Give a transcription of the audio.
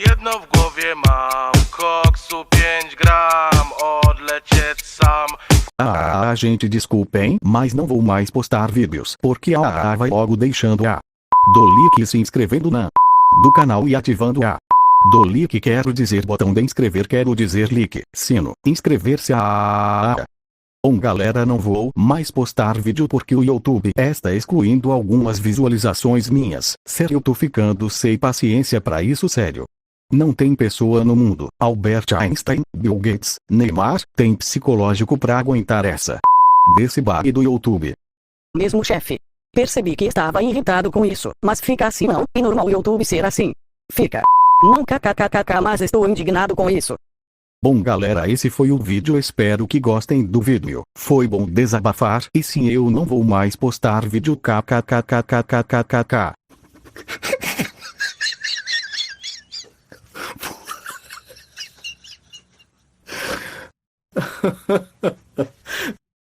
jedno w głowie mam, koksu 5 gram, odlecieć sam. Gente, desculpem, mas não vou mais postar vídeos, porque a vai logo deixando do like e se inscrevendo do canal e ativando do like, quero dizer botão de inscrever, quero dizer like, sino, inscrever-se Bom galera, não vou mais postar vídeo porque o YouTube está excluindo algumas visualizações minhas. Sério, eu tô ficando sem paciência pra isso, sério. Não tem pessoa no mundo, Albert Einstein, Bill Gates, Neymar, tem psicológico pra aguentar essa desse bug do YouTube. Mesmo, chefe. Percebi que estava irritado com isso, mas fica assim não, é normal o YouTube ser assim. Fica. Não kkkk, mas estou indignado com isso. Bom galera, esse foi o vídeo, espero que gostem do vídeo. Foi bom desabafar, e sim, eu não vou mais postar vídeo kkkkkkkk.